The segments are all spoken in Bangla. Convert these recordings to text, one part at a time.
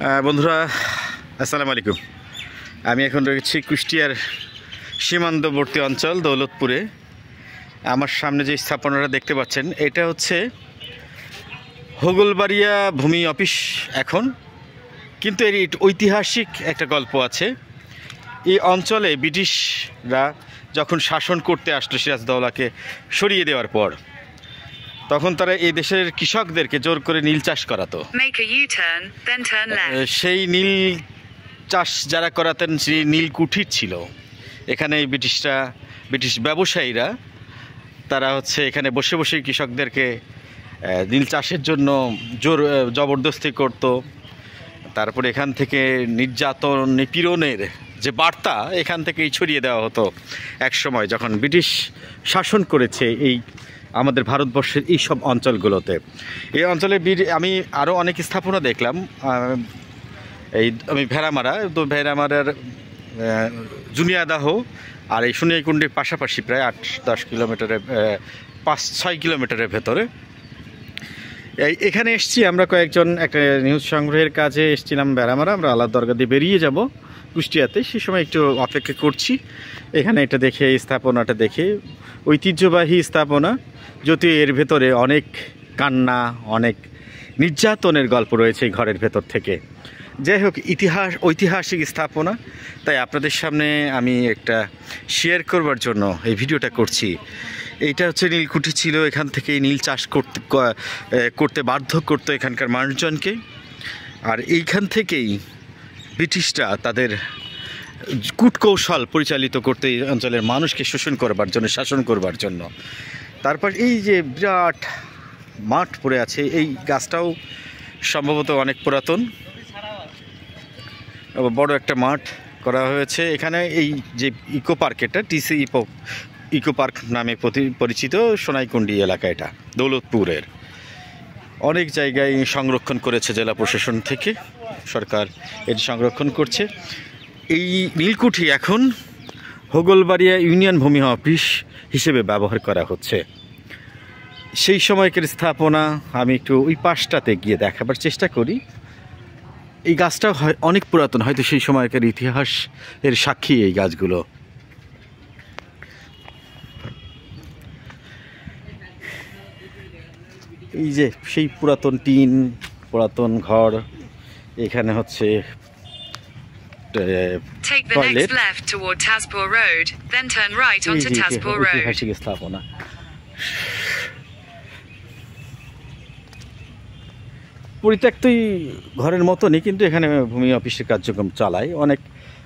বন্ধুরা আসসালামু আলাইকুম। আমি এখন রয়েছি কুষ্টিয়ার সীমান্তবর্তী অঞ্চল দৌলতপুরে। আমার সামনে যে স্থাপনাটা দেখতে পাচ্ছেন এটা হচ্ছে হোগলবাড়িয়া ভূমি অফিস এখন, কিন্তু এর ঐতিহাসিক একটা গল্প আছে। এই অঞ্চলে ব্রিটিশরা যখন শাসন করতে আসলো সিরাজদৌলাকে সরিয়ে দেওয়ার পর, তখন তারা এই দেশের কৃষকদেরকে জোর করে নীল চাষ করাতো। সেই নীল চাষ যারা করাতেন সেই নীল কুঠির ছিল এখানে। ব্রিটিশ ব্যবসায়ীরা তারা এখানে বসে বসে কৃষকদেরকে নীল চাষের জন্য জবরদস্তি করত। তারপরে এখান থেকে নির্যাতন নিপীড়নের যে বার্তা এখান থেকেই ছড়িয়ে দেওয়া হতো এক সময় যখন ব্রিটিশ শাসন করেছে এই আমাদের ভারতবর্ষের এই সব অঞ্চলগুলোতে। এই অঞ্চলে আমি আরও অনেক স্থাপনা দেখলাম। আমি ভেড়ামারার জুনিয়াদাহ আর এই সোনিয়াকুণ্ডির পাশাপাশি প্রায় 8-10 কিলোমিটারের 5-6 কিলোমিটারের ভেতরে এখানে এসছি আমরা কয়েকজন। একটা নিউজ সংগ্রহের কাজে এসেছিলাম ভেড়ামারা। আমরা আল্লাহ দরগা দিয়ে বেরিয়ে যাব কুষ্টিয়াতে, সেই সময় একটু অপেক্ষা করছি। এখানে এটা দেখে, এই স্থাপনাটা দেখে, ঐতিহ্যবাহী স্থাপনা, যদিও এর ভেতরে অনেক কান্না, অনেক নির্যাতনের গল্প রয়েছে এই ঘরের ভেতর থেকে। যাই হোক, ঐতিহাসিক স্থাপনা, তাই আপনাদের সামনে আমি একটা শেয়ার করবার জন্য এই ভিডিওটা করছি। এইটা হচ্ছে নীলকুঠি ছিল, এখান থেকেই নীল চাষ করতে বাধ্য করতো এখানকার মানুষজনকে। আর এইখান থেকেই ব্রিটিশরা তাদের কূটকৌশল পরিচালিত করতে এই অঞ্চলের মানুষকে শাসন করবার জন্য। তারপর এই যে বিরাট মাঠ পড়ে আছে, এই গাছটাও সম্ভবত অনেক পুরাতন, বড় একটা মাঠ করা হয়েছে এখানে। এই যে ইকো পার্ক, এটা টিসি ইকো পার্ক নামে পরিচিত সোনাইকুণ্ডি এলাকা, এটা দৌলতপুরের। অনেক জায়গায় সংরক্ষণ করেছে জেলা প্রশাসন থেকে, সরকার এটি সংরক্ষণ করছে। এই নীলকুঠি এখন হোগলবাড়িয়া ইউনিয়ন ভূমি অফিস হিসেবে ব্যবহার করা হচ্ছে। সেই সময়কার স্থাপনা আমি একটু ওই পাশটাতে গিয়ে দেখাবার চেষ্টা করি। এই গাছটা অনেক পুরাতন, হয়তো সেই সময়কার ইতিহাস এর সাক্ষী এই গাছগুলো। এই যে সেই পুরাতন টিন, পুরাতন ঘর। এখানে হচ্ছে ঐতিহাসিক স্থাপনা। পরিত্যক্তই ঘরের মতনই, কিন্তু এখানে ভূমি অফিসের কার্যক্রম চালায়। অনেক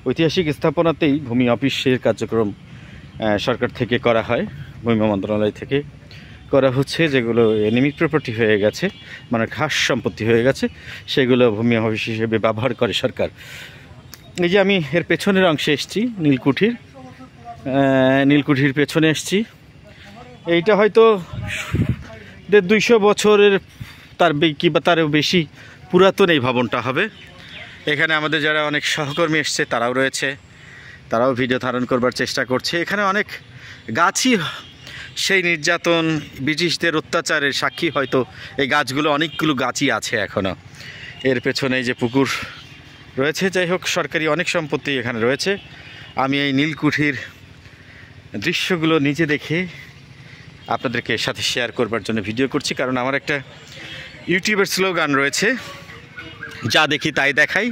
ঐতিহাসিক স্থাপনাতেই ভূমি অফিসের কার্যক্রম সরকার থেকে করা হয়, ভূমি মন্ত্রণালয় থেকে করা হচ্ছে। যেগুলো নিমিট প্রপার্টি হয়ে গেছে, মানে খাস সম্পত্তি হয়ে গেছে, সেগুলো ভূমি অফিস হিসেবে ব্যবহার করে সরকার। এই যে আমি এর পেছনের অংশে এসেছি, নীলকুঠির পেছনে এসেছি। এইটা হয়তো 150-200 বছরের তারও বেশি পুরাতন এই ভবনটা হবে। এখানে আমাদের যারা অনেক সহকর্মী এসছে তারাও রয়েছে, তারাও ভিডিও ধারণ করবার চেষ্টা করছে। এখানে অনেক গাছই সেই নির্যাতন, ব্রিটিশদের অত্যাচারের সাক্ষী। হয়তো এই গাছগুলো, অনেকগুলো গাছই আছে এখনও। এর পেছনে যে পুকুর রয়েছে, যাই হোক, সরকারি অনেক সম্পত্তি এখানে রয়েছে। আমি এই নীলকুঠির দৃশ্যগুলো নিজে দেখে আপনাদেরকে সাথে শেয়ার করবার জন্য ভিডিও করছি। কারণ আমার একটা ইউটিউবের স্লোগান রয়েছে, যা দেখি তাই দেখাই।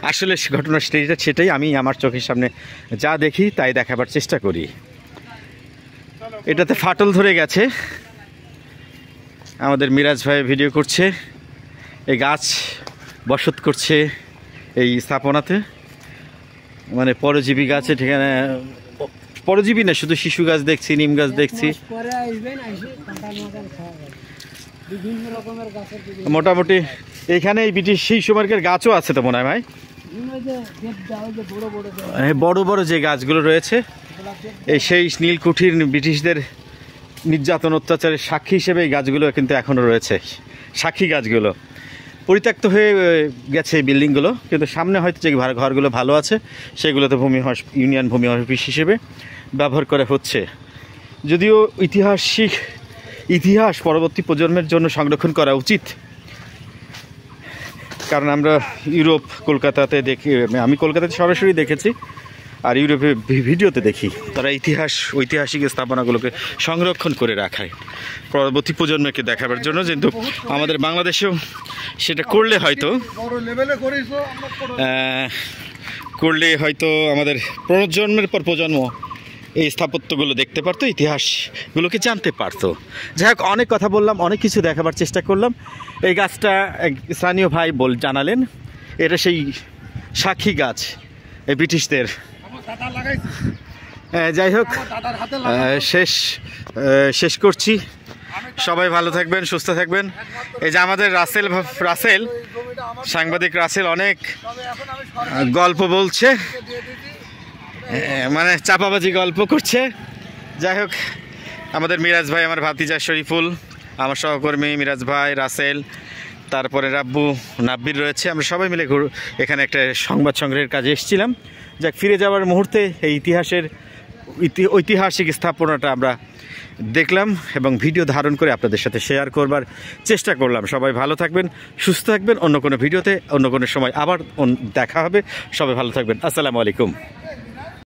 আসলে ঘটনা সেটাই, আমি আমার চোখের সামনে যা দেখি তাই দেখাবার চেষ্টা করি। এটাতে ফাটল ধরে গেছে, আমাদের মিরাজ ভাই ভিডিও করছে। এই গাছ বসত করছে এই স্থাপনাতে, মানে পরজীবী গাছ। এখানে পরজীবী না, শুধু শিশু গাছ দেখছি, নিম গাছ দেখছি। মোটামুটি এখানে এই ব্রিটিশ সেই সময়কার গাছও আছে তো মনে হয় ভাই, বড় বড় যে গাছগুলো রয়েছে। এই সেই নীলকুঠির ব্রিটিশদের নির্যাতন অত্যাচারের সাক্ষী হিসেবে এই গাছগুলো কিন্তু এখনও রয়েছে। সাক্ষী গাছগুলো পরিত্যক্ত হয়ে গেছে এই বিল্ডিংগুলো, কিন্তু সামনে হয়তো যে ঘরগুলো ভালো আছে সেগুলোতে ইউনিয়ন ভূমি অফিস হিসেবে ব্যবহার করা হচ্ছে। যদিও ইতিহাস পরবর্তী প্রজন্মের জন্য সংরক্ষণ করা উচিত। কারণ আমরা ইউরোপ কলকাতাতে দেখি, আমি কলকাতাতে সরাসরি দেখেছি আর ইউরোপে ভিডিওতে দেখি তারা ঐতিহাসিক স্থাপনাগুলোকে সংরক্ষণ করে রাখায় পরবর্তী প্রজন্মকে দেখাবার জন্য। কিন্তু আমাদের বাংলাদেশেও সেটা করলে হয়তো আমাদের প্রজন্মের পর প্রজন্ম এই স্থাপত্যগুলো দেখতে পারতো, ইতিহাসগুলোকে জানতে পারতো। যাই হোক, অনেক কথা বললাম, অনেক কিছু দেখাবার চেষ্টা করলাম। এই গাছটা এক স্থানীয় ভাই যানালেন এটা সেই সাক্ষী গাছ এই ব্রিটিশদের। যাই হোক, শেষ করছি। সবাই ভালো থাকবেন, সুস্থ থাকবেন। এই যে আমাদের রাসেল সাংবাদিক রাসেল অনেক গল্প বলছে, মানে চাপাবাজি গল্প করছে। যাই হোক, আমাদের মিরাজ ভাই, আমার ভাতিজা শরীফুল, আমার সহকর্মী মিরাজ ভাই, রাসেল, তারপরে রাব্বু, নাব্বির রয়েছে, আমরা সবাই মিলে এখানে একটা সংবাদ সংগ্রহের কাজে এসেছিলাম। যাক, ফিরে যাওয়ার মুহূর্তে এই ঐতিহাসিক স্থাপনাটা আমরা দেখলাম এবং ভিডিও ধারণ করে আপনাদের সাথে শেয়ার করবার চেষ্টা করলাম। সবাই ভালো থাকবেন, সুস্থ থাকবেন। অন্য কোনো ভিডিওতে অন্য কোনো সময় আবার দেখা হবে। সবাই ভালো থাকবেন। আসসালামু আলাইকুম।